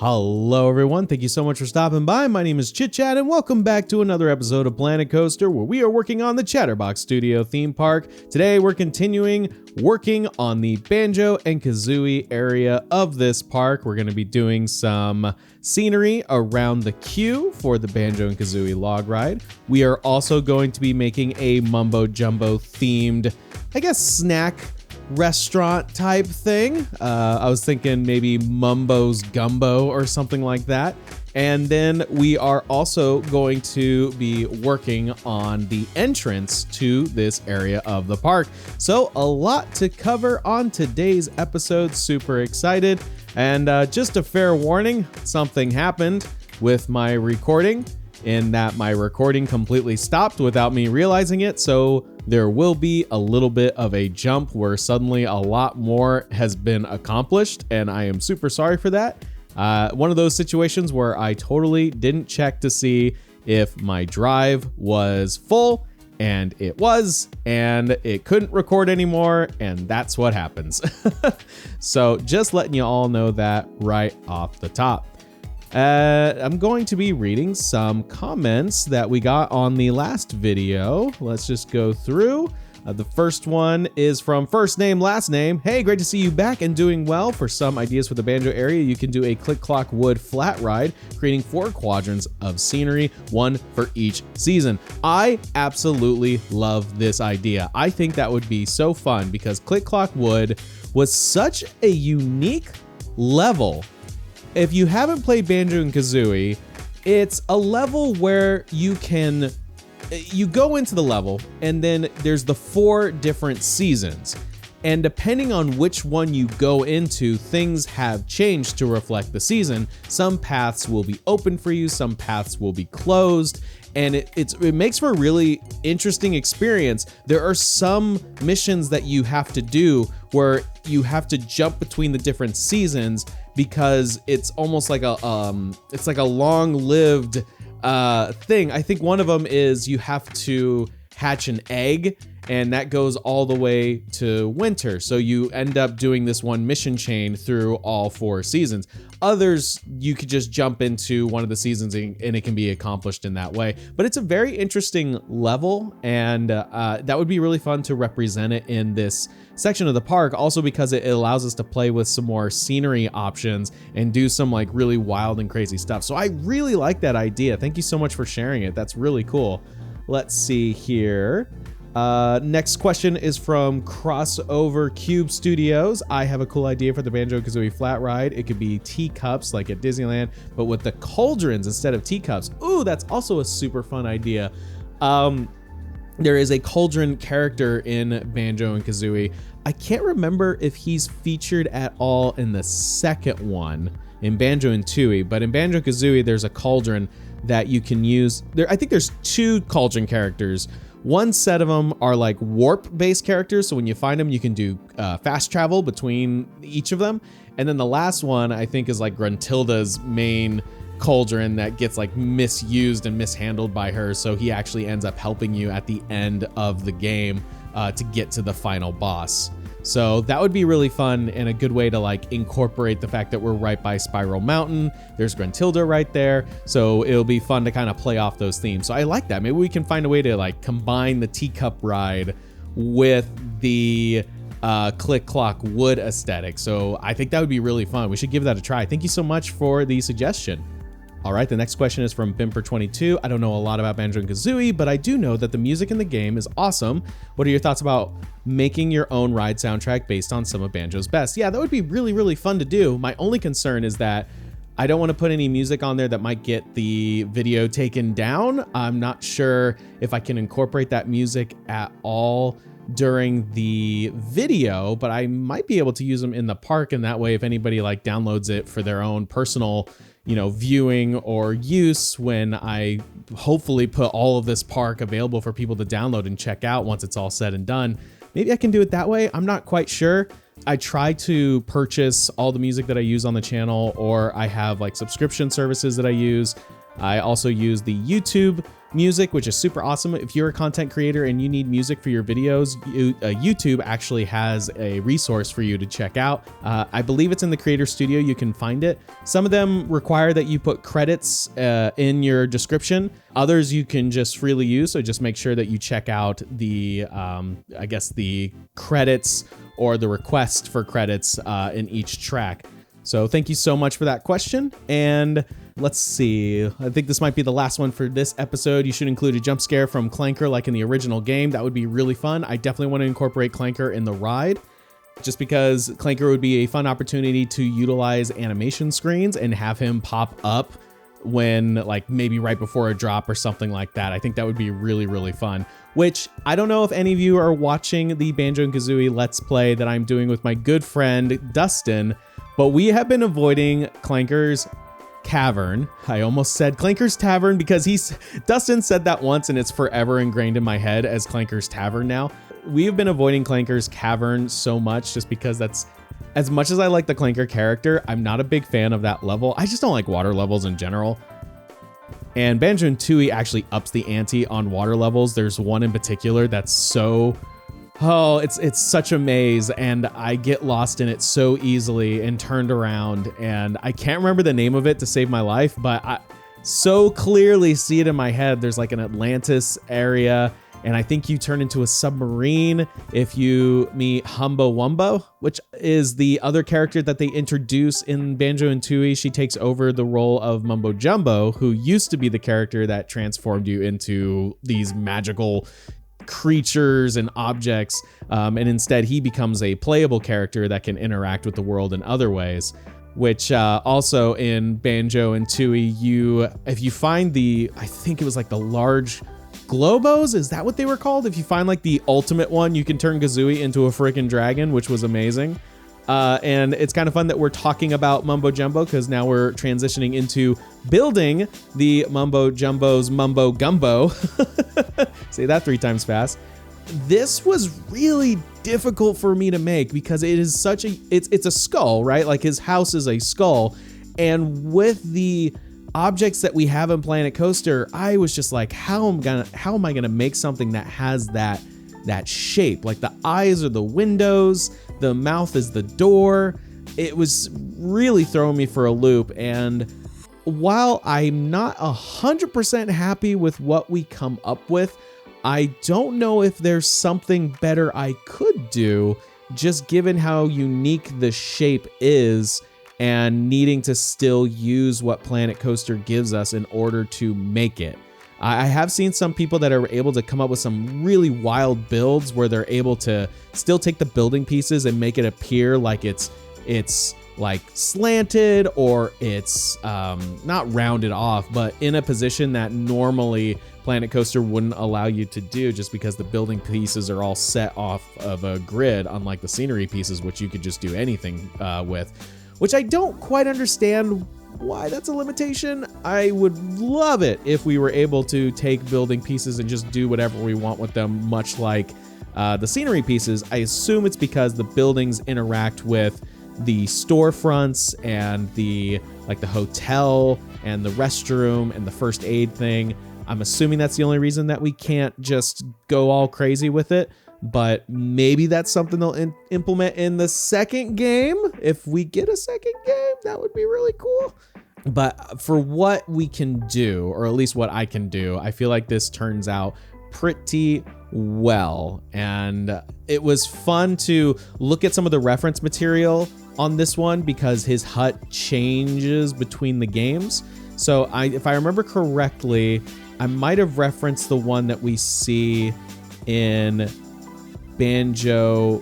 Hello everyone, thank you so much for stopping by. My name is ChitChat and welcome back to another episode of Planet Coaster where we are working on the Chatterbox Studio theme park. Today we're continuing working on the Banjo-Kazooie area of this park. We're going to be doing some scenery around the queue for the Banjo-Kazooie log ride. We are also going to be making a Mumbo Jumbo themed, snack restaurant type thing. I was thinking maybe Mumbo's Gumbo or something like that. And then we are also going to be working on the entrance to this area of the park. So a lot to cover on today's episode. Super excited. And just a fair warning, something happened with my recording in that my recording completely stopped without me realizing it. So there will be a little bit of a jump where suddenly a lot more has been accomplished, and I am super sorry for that. One of those situations where I totally didn't check to see if my drive was full, and it was, and it couldn't record anymore, and that's what happens. So just letting you all know that right off the top. I'm going to be reading some comments that we got on the last video. Let's just go through. The first one is from First Name Last Name. Hey, great to see you back and doing well. For some ideas for the Banjo area, you can do a Click Clock Wood flat ride, creating 4 quadrants of scenery, 1 for each season. I absolutely love this idea. I think that would be so fun because Click Clock Wood was such a unique level. If you haven't played Banjo-Kazooie, it's a level where you go into the level and then there's the 4 different seasons. And depending on which one you go into, things have changed to reflect the season. Some paths will be open for you, some paths will be closed, and it makes for a really interesting experience. There are some missions that you have to do where you have to jump between the different seasons because it's almost like a long-lived thing. I think one of them is you have to hatch an egg, and that goes all the way to winter. So you end up doing this one mission chain through all 4 seasons. Others, you could just jump into one of the seasons and it can be accomplished in that way. But it's a very interesting level, and that would be really fun to represent it in this section of the park. Also because it allows us to play with some more scenery options and do some like really wild and crazy stuff. So I really like that idea. Thank you so much for sharing it. That's really cool. Let's see here. Next question is from Crossover Cube Studios. I have a cool idea for the Banjo-Kazooie flat ride. It could be teacups like at Disneyland, but with the cauldrons instead of teacups. Ooh, that's also a super fun idea. There is a cauldron character in Banjo-Kazooie. I can't remember if he's featured at all in the second one in Banjo and Tooie, but in Banjo-Kazooie, there's a cauldron that you can use. I think there's 2 cauldron characters. One set of them are like warp-based characters, so when you find them, you can do fast travel between each of them. And then the last one, I think, is like Gruntilda's main cauldron that gets like misused and mishandled by her, so he actually ends up helping you at the end of the game to get to the final boss. So that would be really fun and a good way to like incorporate the fact that we're right by Spiral Mountain. There's Gruntilda right there. So it'll be fun to kind of play off those themes. So I like that. Maybe we can find a way to like combine the teacup ride with the Click Clock Wood aesthetic. So I think that would be really fun. We should give that a try. Thank you so much for the suggestion. All right, the next question is from Bimper22. I don't know a lot about Banjo-Kazooie, but I do know that the music in the game is awesome. What are your thoughts about making your own ride soundtrack based on some of Banjo's best? Yeah, that would be really, really fun to do. My only concern is that I don't want to put any music on there that might get the video taken down. I'm not sure if I can incorporate that music at all during the video, but I might be able to use them in the park, and that way if anybody like downloads it for their own personal viewing or use, when I hopefully put all of this park available for people to download and check out once it's all said and done. Maybe I can do it that way. I'm not quite sure. I try to purchase all the music that I use on the channel, or I have like subscription services that I use. I also use the YouTube music, which is super awesome. If you're a content creator and you need music for your videos, YouTube actually has a resource for you to check out. I believe it's in the Creator Studio. You can find it. Some of them require that you put credits in your description. Others you can just freely use. So just make sure that you check out the, I guess the credits or the request for credits in each track. So thank you so much for that question. And let's see, I think this might be the last one for this episode. You should include a jump scare from Clanker like in the original game. That would be really fun. I definitely want to incorporate Clanker in the ride, just because Clanker would be a fun opportunity to utilize animation screens and have him pop up when, like, maybe right before a drop or something like that. I think that would be really, really fun. Which, I don't know if any of you are watching the Banjo-Kazooie Let's Play that I'm doing with my good friend Dustin, but we have been avoiding Clanker's Cavern. I almost said Clanker's Tavern because Dustin said that once and it's forever ingrained in my head as Clanker's Tavern now. We have been avoiding Clanker's Cavern so much just because that's, as much as I like the Clanker character, I'm not a big fan of that level. I just don't like water levels in general. And Banjo and Tooie actually ups the ante on water levels. There's one in particular that's so, oh, it's such a maze, and I get lost in it so easily and turned around, and I can't remember the name of it to save my life, but I so clearly see it in my head. There's like an Atlantis area, and I think you turn into a submarine if you meet Mumbo Jumbo, which is the other character that they introduce in Banjo and Tooie. She takes over the role of Mumbo Jumbo, who used to be the character that transformed you into these magical creatures and objects, and instead he becomes a playable character that can interact with the world in other ways. Which also in Banjo and Tooie, if you find I think it was like the large Globos, is that what they were called? If you find like the ultimate one, you can turn Kazooie into a freaking dragon, which was amazing. And it's kind of fun that we're talking about Mumbo Jumbo because now we're transitioning into building the Mumbo Jumbo's Mumbo Gumbo. Say that 3 times fast. This was really difficult for me to make because it is such a, it's a skull, right? Like his house is a skull. And with the objects that we have in Planet Coaster, I was just like, how am I gonna make something that has that shape? Like the eyes are the windows, the mouth is the door. It was really throwing me for a loop. And while I'm not 100% happy with what we come up with, I don't know if there's something better I could do, just given how unique the shape is and needing to still use what Planet Coaster gives us in order to make it. I have seen some people that are able to come up with some really wild builds where they're able to still take the building pieces and make it appear like it's like slanted, or it's not rounded off, but in a position that normally Planet Coaster wouldn't allow you to do, just because the building pieces are all set off of a grid, unlike the scenery pieces, which you could just do anything with, which I don't quite understand why that's a limitation. I would love it if we were able to take building pieces and just do whatever we want with them, much like the scenery pieces. I assume it's because the buildings interact with the storefronts and the hotel and the restroom and the first aid thing. I'm assuming that's the only reason that we can't just go all crazy with it, but maybe that's something they'll implement in the second game. If we get a second game, that would be really cool. But for what we can do, or at least what I can do, I feel like this turns out pretty well. And it was fun to look at some of the reference material on this one because his hut changes between the games. So if I remember correctly, I might have referenced the one that we see in Banjo-Tooie,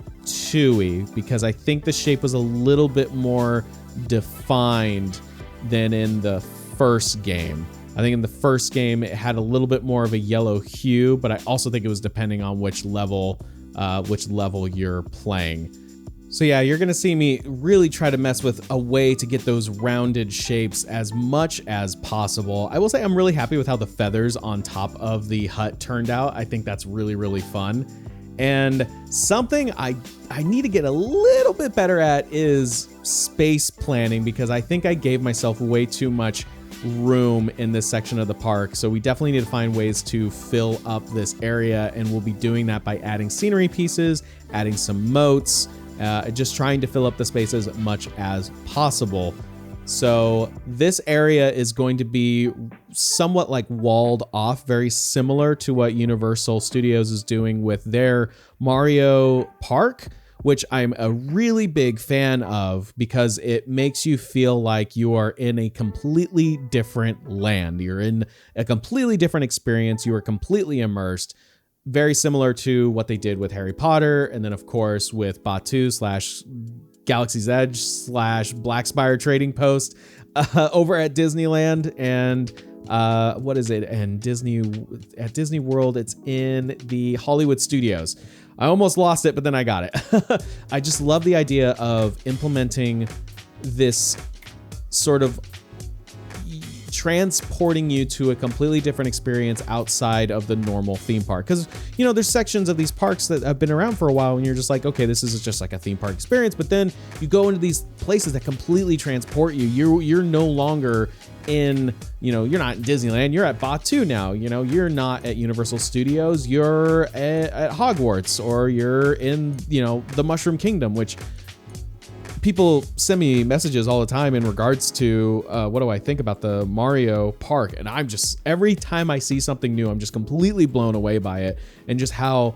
because I think the shape was a little bit more defined than in the first game. I think in the first game it had a little bit more of a yellow hue, but I also think it was depending on which level you're playing. So yeah, you're gonna see me really try to mess with a way to get those rounded shapes as much as possible. I will say I'm really happy with how the feathers on top of the hut turned out. I think that's really, really fun. And something I need to get a little bit better at is space planning, because I think I gave myself way too much room in this section of the park. So we definitely need to find ways to fill up this area, and we'll be doing that by adding scenery pieces, adding some moats, just trying to fill up the space as much as possible. So this area is going to be somewhat like walled off, very similar to what Universal Studios is doing with their Mario Park, which I'm a really big fan of because it makes you feel like you are in a completely different land. You're in a completely different experience. You are completely immersed. Very similar to what they did with Harry Potter, and then of course with Batu / Galaxy's Edge / Black Spire Trading Post over at Disneyland, and what is it? And at Disney World, it's in the Hollywood Studios. I almost lost it, but then I got it. I just love the idea of implementing this sort of transporting you to a completely different experience outside of the normal theme park. Because, you know, there's sections of these parks that have been around for a while and you're just like, okay, this is just like a theme park experience. But then you go into these places that completely transport you. You're no longer in, you know, you're not in Disneyland, you're at Batu now. You know, you're not at Universal Studios, you're at Hogwarts, or you're in, you know, the Mushroom Kingdom, which people send me messages all the time in regards to what do I think about the Mario Park, and I'm just, every time I see something new, I'm just completely blown away by it, and just how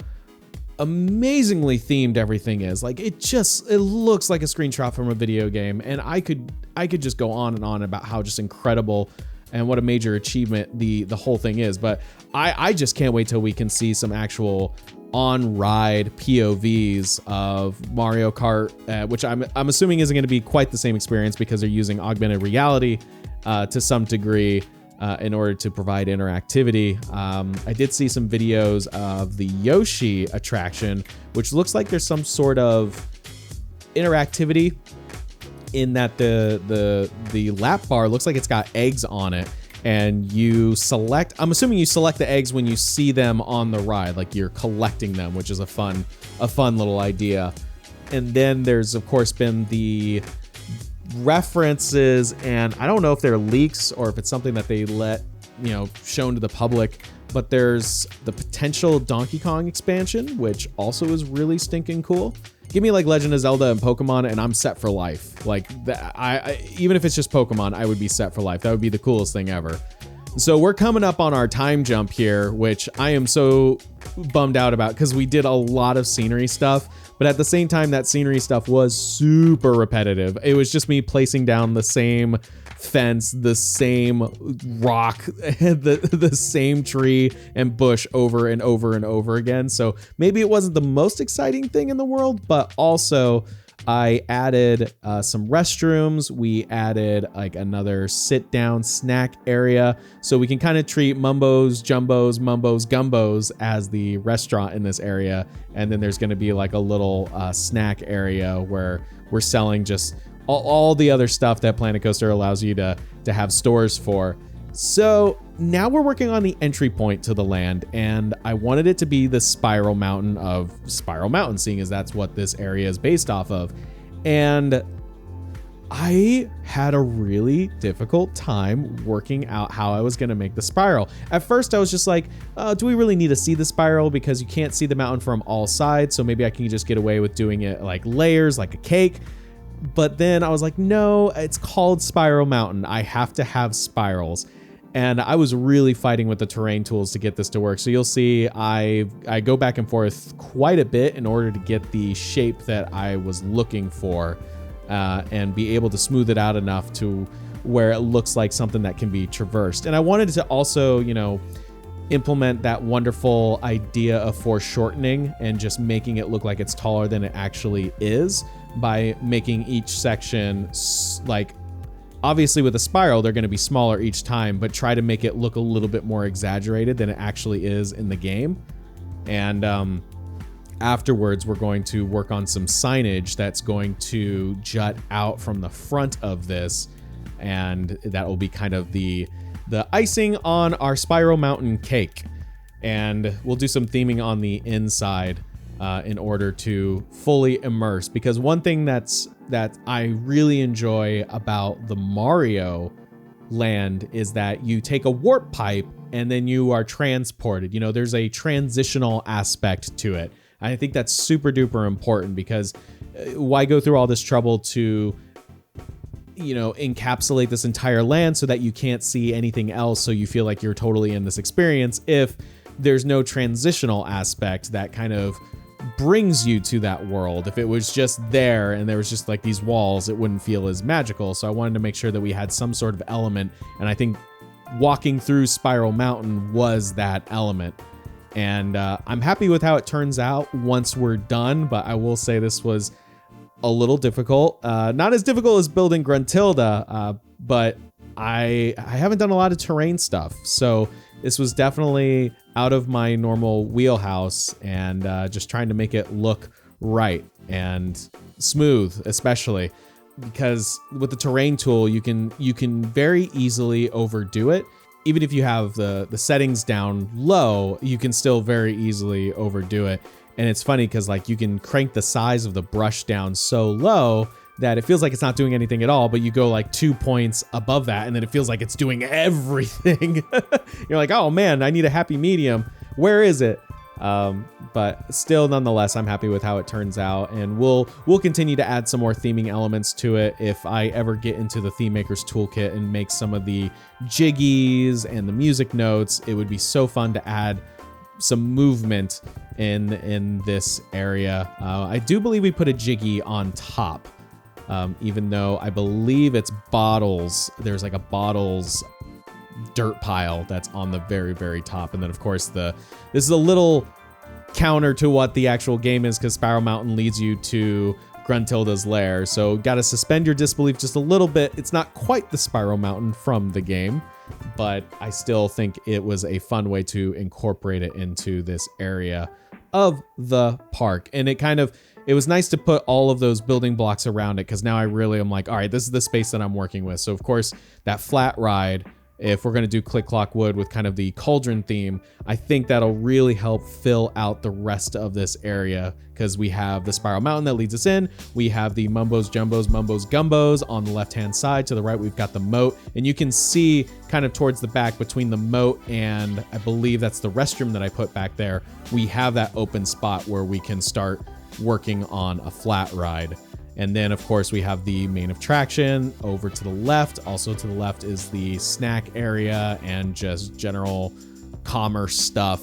amazingly themed everything is. Like, it looks like a screenshot from a video game, and I could just go on and on about how just incredible and what a major achievement the whole thing is. But I just can't wait till we can see some actual on-ride POVs of Mario Kart, which I'm assuming isn't going to be quite the same experience because they're using augmented reality to some degree in order to provide interactivity. I did see some videos of the Yoshi attraction, which looks like there's some sort of interactivity in that the lap bar looks like it's got eggs on it. And you select, I'm assuming you select the eggs when you see them on the ride, like you're collecting them, which is a fun little idea. And then there's of course been the references, and I don't know if they're leaks or if it's something that they let, you know, shown to the public, but there's the potential Donkey Kong expansion, which also is really stinking cool. Give me like Legend of Zelda and Pokemon and I'm set for life. Like even if it's just Pokemon, I would be set for life. That would be the coolest thing ever. So we're coming up on our time jump here, which I am so bummed out about because we did a lot of scenery stuff, but at the same time, that scenery stuff was super repetitive. It was just me placing down the same fence, the same rock, the same tree and bush over and over and over again. So maybe it wasn't the most exciting thing in the world, but also I added some restrooms. We added like another sit down snack area. So we can kind of treat Mumbo's Jumbos, Mumbo's Gumbos as the restaurant in this area. And then there's going to be like a little snack area where we're selling just all the other stuff that Planet Coaster allows you to have stores for. So now we're working on the entry point to the land, and I wanted it to be the Spiral Mountain of Spiral Mountain, seeing as that's what this area is based off of. And I had a really difficult time working out how I was going to make the spiral. At first I was just like, do we really need to see the spiral? Because you can't see the mountain from all sides, so maybe I can just get away with doing it like layers, like a cake. But then I was like, no, it's called Spiral Mountain. I have to have spirals. And I was really fighting with the terrain tools to get this to work. So you'll see I go back and forth quite a bit in order to get the shape that I was looking for and be able to smooth it out enough to where it looks like something that can be traversed. And I wanted to also, you know, implement that wonderful idea of foreshortening and just making it look like it's taller than it actually is by making each section, like, obviously with a spiral, they're going to be smaller each time, but try to make it look a little bit more exaggerated than it actually is in the game. And afterwards, we're going to work on some signage that's going to jut out from the front of this, and that will be kind of the icing on our Spiral Mountain cake. And we'll do some theming on the inside in order to fully immerse, because one thing that I really enjoy about the Mario land is that you take a warp pipe and then you are transported. You know, there's a transitional aspect to it. I think that's super duper important because why go through all this trouble to, you know, encapsulate this entire land so that you can't see anything else, so you feel like you're totally in this experience if there's no transitional aspect that kind of brings you to that world. If it was just there and there was just like these walls, it wouldn't feel as magical. So I wanted to make sure that we had some sort of element, and I think walking through Spiral Mountain was that element. And I'm happy with how it turns out once we're done, but I will say this was a little difficult. Not as difficult as building Gruntilda, but I haven't done a lot of terrain stuff. So this was definitely out of my normal wheelhouse, and just trying to make it look right and smooth, especially because with the terrain tool, you can very easily overdo it. Even if you have the settings down low, you can still very easily overdo it. And it's funny because like you can crank the size of the brush down so low that it feels like it's not doing anything at all, but you go like 2 points above that and then it feels like it's doing everything. You're like, oh man, I need a happy medium. Where is it? But still, nonetheless, I'm happy with how it turns out, and we'll continue to add some more theming elements to it if I ever get into the Theme Maker's Toolkit and make some of the jiggies and the music notes. It would be so fun to add some movement in this area. I do believe we put a jiggy on top, even though I believe it's bottles. There's like a bottles dirt pile that's on the very, very top. And then of course this is a little counter to what the actual game is, because Spiral Mountain leads you to Gruntilda's lair. So got to suspend your disbelief just a little bit. It's not quite the Spiral Mountain from the game, but I still think it was a fun way to incorporate it into this area of the park. And it was nice to put all of those building blocks around it, because now I really am like, all right, this is the space that I'm working with. So of course that flat ride, if we're going to do Click Clock Wood with kind of the cauldron theme, I think that'll really help fill out the rest of this area, because we have the Spiral Mountain that leads us in. We have the Mumbo's Jumbos, Mumbo's Gumbos on the left-hand side. To the right, we've got the moat, and you can see kind of towards the back between the moat and I believe that's the restroom that I put back there. We have that open spot where we can start working on a flat ride. And then, of course, we have the main attraction over to the left. Also to the left is the snack area and just general commerce stuff.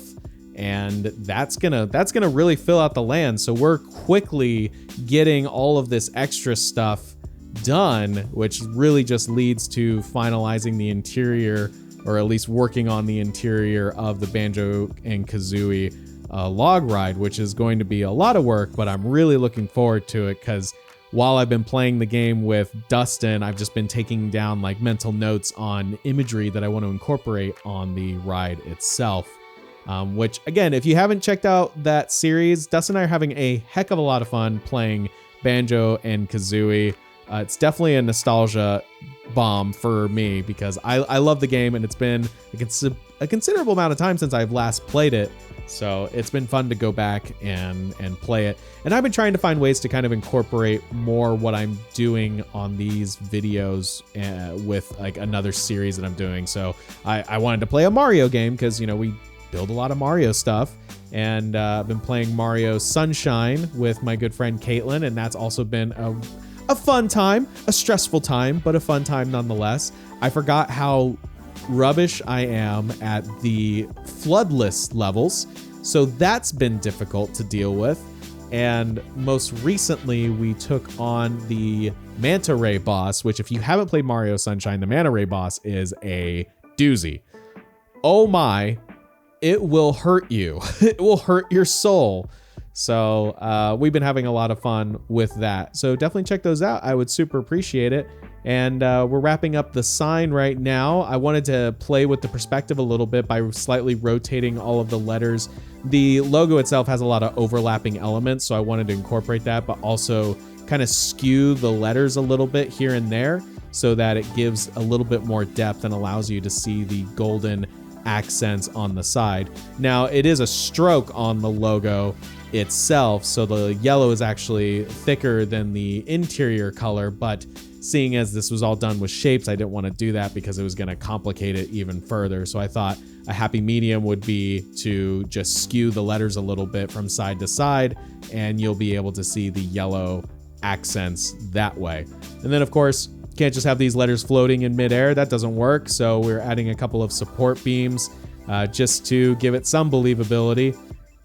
And that's gonna really fill out the land. So we're quickly getting all of this extra stuff done, which really just leads to finalizing the interior, or at least working on the interior of the Banjo-Kazooie log ride, which is going to be a lot of work, but I'm really looking forward to it, because while I've been playing the game with Dustin, I've just been taking down like mental notes on imagery that I want to incorporate on the ride itself. Which again, if you haven't checked out that series, Dustin and I are having a heck of a lot of fun playing Banjo-Kazooie. It's definitely a nostalgia bomb for me, because I love the game, and it's been a considerable amount of time since I've last played it. So it's been fun to go back and play it. And I've been trying to find ways to kind of incorporate more what I'm doing on these videos with like another series that I'm doing. So I wanted to play a Mario game, because, you know, we build a lot of Mario stuff. And I've been playing Mario Sunshine with my good friend Caitlin, and that's also been a fun time, a stressful time, but a fun time nonetheless. I forgot how rubbish I am at the floodless levels, so that's been difficult to deal with. And most recently we took on the Manta Ray boss, which if you haven't played Mario Sunshine, the Manta Ray boss is a doozy. Oh my, it will hurt you. It will hurt your soul. So we've been having a lot of fun with that. So definitely check those out. I would super appreciate it. And we're wrapping up the sign right now. I wanted to play with the perspective a little bit by slightly rotating all of the letters. The logo itself has a lot of overlapping elements, so I wanted to incorporate that, but also kind of skew the letters a little bit here and there so that it gives a little bit more depth and allows you to see the golden accents on the side. Now, it is a stroke on the logo itself, so the yellow is actually thicker than the interior color, but seeing as this was all done with shapes, I didn't want to do that because it was going to complicate it even further. So I thought a happy medium would be to just skew the letters a little bit from side to side, and you'll be able to see the yellow accents that way. And then of course, you can't just have these letters floating in midair. That doesn't work. So we're adding a couple of support beams just to give it some believability.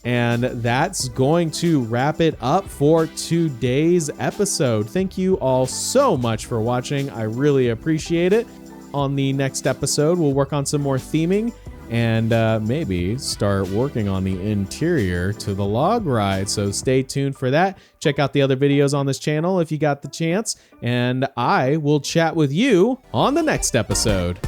And that's going to wrap it up for today's episode. Thank you all so much for watching. I really appreciate it. On the next episode, we'll work on some more theming and maybe start working on the interior to the log ride. So stay tuned for that. Check out the other videos on this channel if you got the chance. And I will chat with you on the next episode.